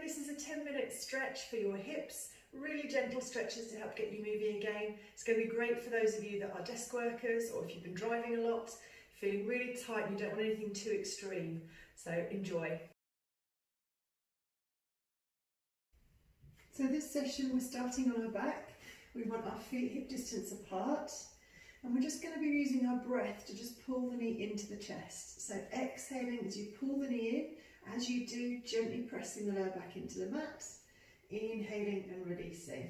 this is a 10-minute stretch for your hips, really gentle stretches to help get you moving again. It's going to be great for those of you that are desk workers or if you've been driving a lot, feeling really tight and you don't want anything too extreme. So enjoy. So this session we're starting on our back. We want our feet hip distance apart and we're just going to be using our breath to just pull the knee into the chest. So exhaling as you pull the knee in. As you do, gently pressing the lower back into the mat, inhaling and releasing.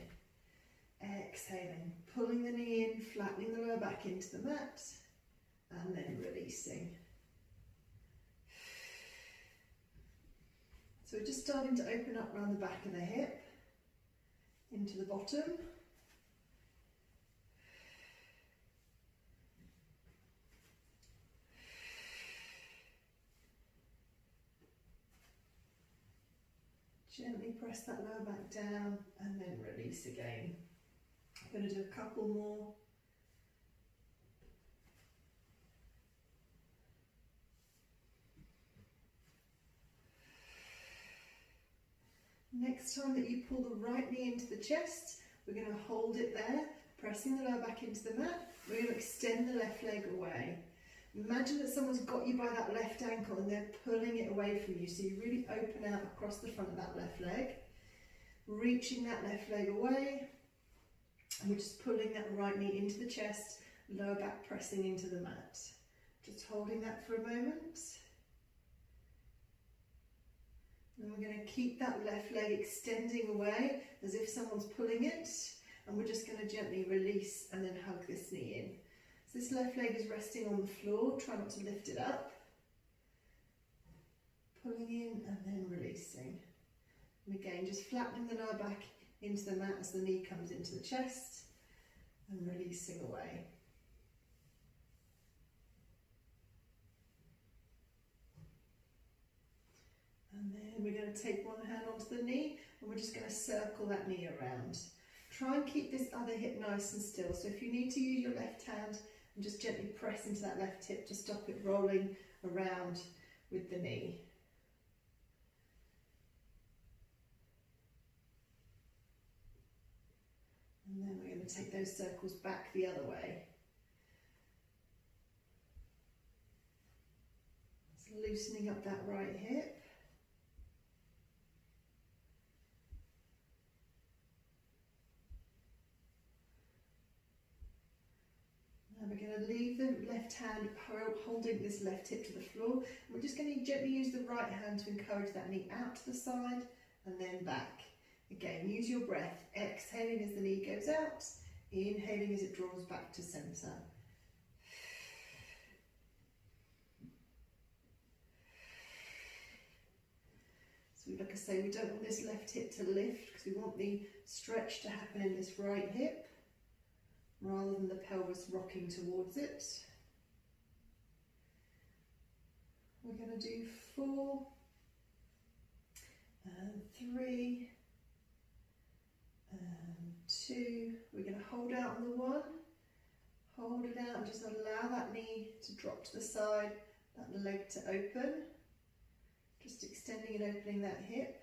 Exhaling, pulling the knee in, flattening the lower back into the mat, and then releasing. So we're just starting to open up around the back of the hip, into the bottom. Gently press that lower back down and then release again. I'm going to do a couple more. Next time that you pull the right knee into the chest, we're going to hold it there, pressing the lower back into the mat. We're going to extend the left leg away. Imagine that someone's got you by that left ankle and they're pulling it away from you. So you really open out across the front of that left leg, reaching that left leg away. And we're just pulling that right knee into the chest, lower back pressing into the mat. Just holding that for a moment. And we're going to keep that left leg extending away as if someone's pulling it. And we're just going to gently release and then hug this knee in. This left leg is resting on the floor, try not to lift it up. Pulling in and then releasing. And again, just flattening the lower back into the mat as the knee comes into the chest and releasing away. And then we're going to take one hand onto the knee and we're just going to circle that knee around. Try and keep this other hip nice and still. So if you need to use your left hand, and just gently press into that left hip to stop it rolling around with the knee. And then we're going to take those circles back the other way. So loosening up that right hip. We're going to leave the left hand holding this left hip to the floor. We're just going to gently use the right hand to encourage that knee out to the side and then back. Again, use your breath, exhaling as the knee goes out, inhaling as it draws back to centre. So like I say, we don't want this left hip to lift because we want the stretch to happen in this right hip, rather than the pelvis rocking towards it. We're going to do 4 and 3 and 2. We're going to hold out on the 1, hold it out and just allow that knee to drop to the side, that leg to open, just extending and opening that hip.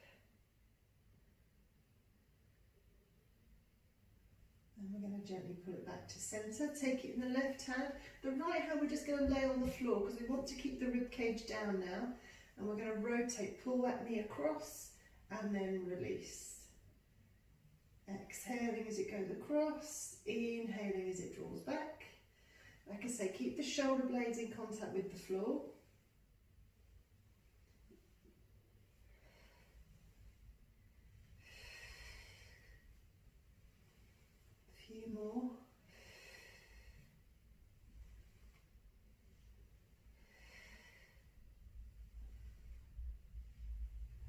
And we're going to gently pull it back to centre, take it in the left hand. The right hand we're just going to lay on the floor because we want to keep the rib cage down now. And we're going to rotate, pull that knee across and then release. Exhaling as it goes across, inhaling as it draws back. Like I say, keep the shoulder blades in contact with the floor. More.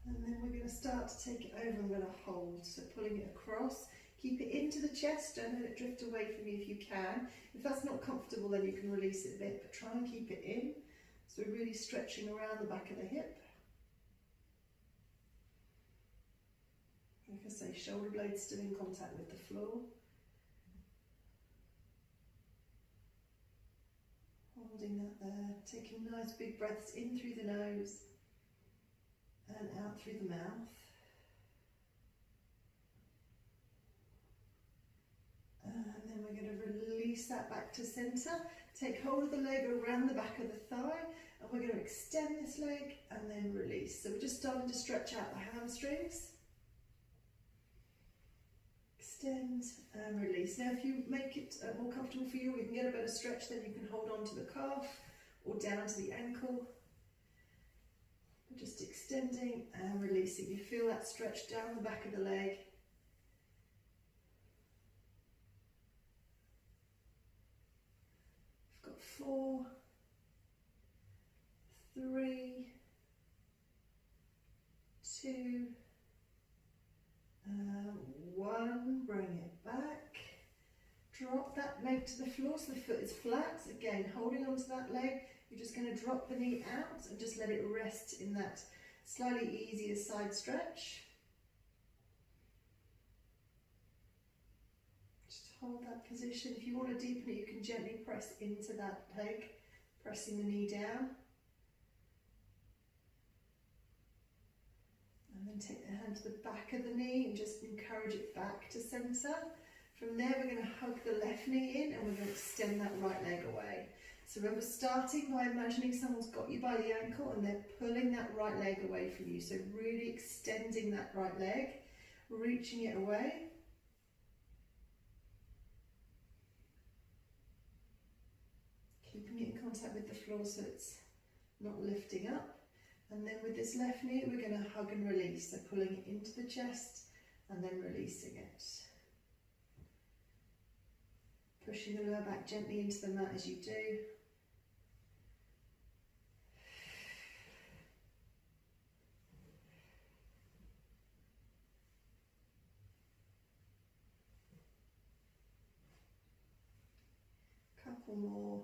And then we're going to start to take it over and we're going to hold. So pulling it across, keep it into the chest, don't let it drift away from you if you can. If that's not comfortable then you can release it a bit, but try and keep it in. So we're really stretching around the back of the hip. Like I say, shoulder blades still in contact with the floor. Holding that there, taking nice big breaths in through the nose and out through the mouth. release that back to centre. Take hold of the leg around the back of the thigh, and we're going to extend this leg and then release. So we're just starting to stretch out the hamstrings. Extend and release. Now if you make it more comfortable for you, we can get a better stretch, then you can hold on to the calf or down to the ankle. We're just extending and releasing. You feel that stretch down the back of the leg. We've got 4, 3, 2, 1, bring it back, drop that leg to the floor so the foot is flat. Again, holding onto that leg, you're just going to drop the knee out and just let it rest in that slightly easier side stretch. Just hold that position. If you want to deepen it, you can gently press into that leg, pressing the knee down. And then take the hand to the back of the knee and just encourage it back to centre. From there we're going to hug the left knee in and we're going to extend that right leg away. So remember, starting by imagining someone's got you by the ankle and they're pulling that right leg away from you. So really extending that right leg, reaching it away. Keeping it in contact with the floor so it's not lifting up. And then with this left knee, we're going to hug and release. So pulling it into the chest and then releasing it. Pushing the lower back gently into the mat as you do. Couple more.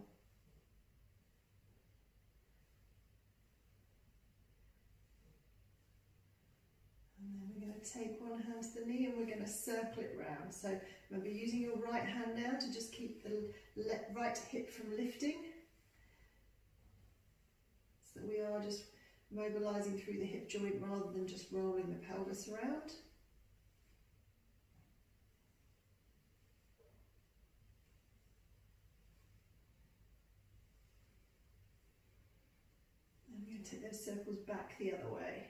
Take one hand to the knee and we're going to circle it round. So remember, using your right hand now to just keep the right hip from lifting. So we are just mobilising through the hip joint rather than just rolling the pelvis around. And we're going to take those circles back the other way.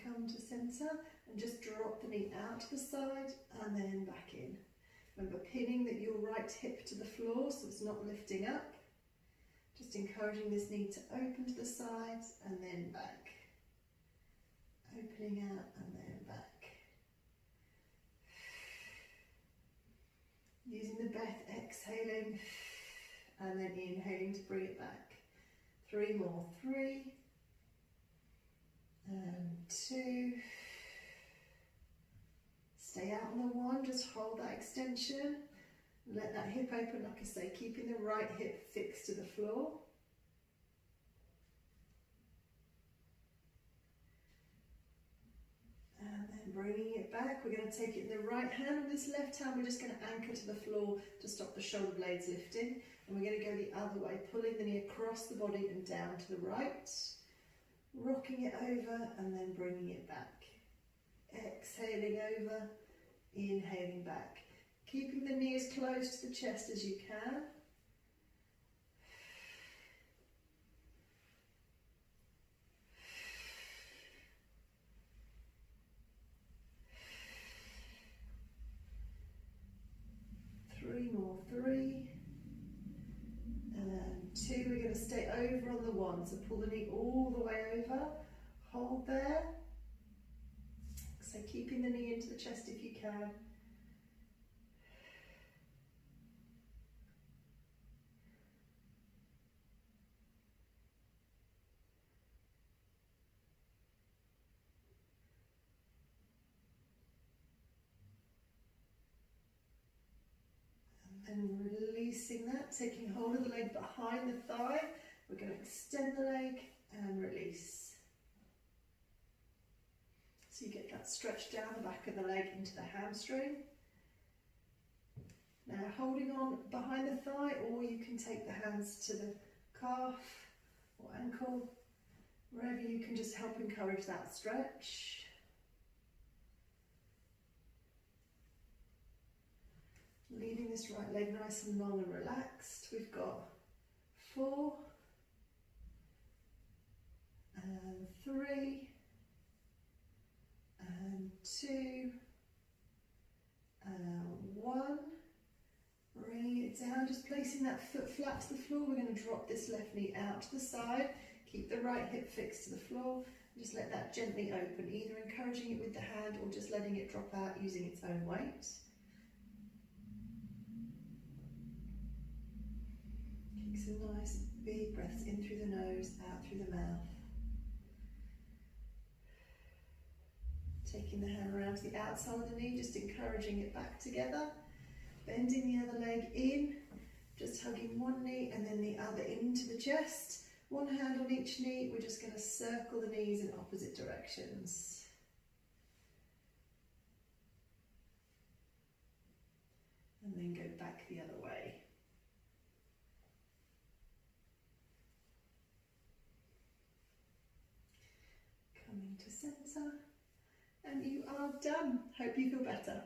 Come to centre and just drop the knee out to the side and then back in. Remember, pinning that your right hip to the floor so it's not lifting up. Just encouraging this knee to open to the sides and then back. Opening out and then back. Using the breath, exhaling and then inhaling to bring it back. 3 more. 3. And 2, stay out on the 1, just hold that extension, let that hip open, like I say, keeping the right hip fixed to the floor. And then bringing it back, we're going to take it in the right hand, with this left hand we're just going to anchor to the floor to stop the shoulder blades lifting, and we're going to go the other way, pulling the knee across the body and down to the right. Rocking it over and then bringing it back. Exhaling over, inhaling back. Keeping the knee as close to the chest as you can. Three more. 3. And 2, we're going to stay over on the 1, so pull the knee all the way over, hold there, so keeping the knee into the chest if you can. And releasing that, taking hold of the leg behind the thigh, we're going to extend the leg and release. So you get that stretch down the back of the leg into the hamstring. Now holding on behind the thigh, or you can take the hands to the calf or ankle, wherever you can just help encourage that stretch. Leaving this right leg nice and long and relaxed. We've got 4 and 3 and 2 and 1. Bringing it down, just placing that foot flat to the floor. We're going to drop this left knee out to the side. Keep the right hip fixed to the floor. And just let that gently open, either encouraging it with the hand or just letting it drop out using its own weight. Take some nice big breaths in through the nose, out through the mouth. Taking the hand around to the outside of the knee, just encouraging it back together. Bending the other leg in, just hugging one knee and then the other into the chest. One hand on each knee, we're just going to circle the knees in opposite directions. And then go back the other way. Coming to centre, and you are done. Hope you feel better.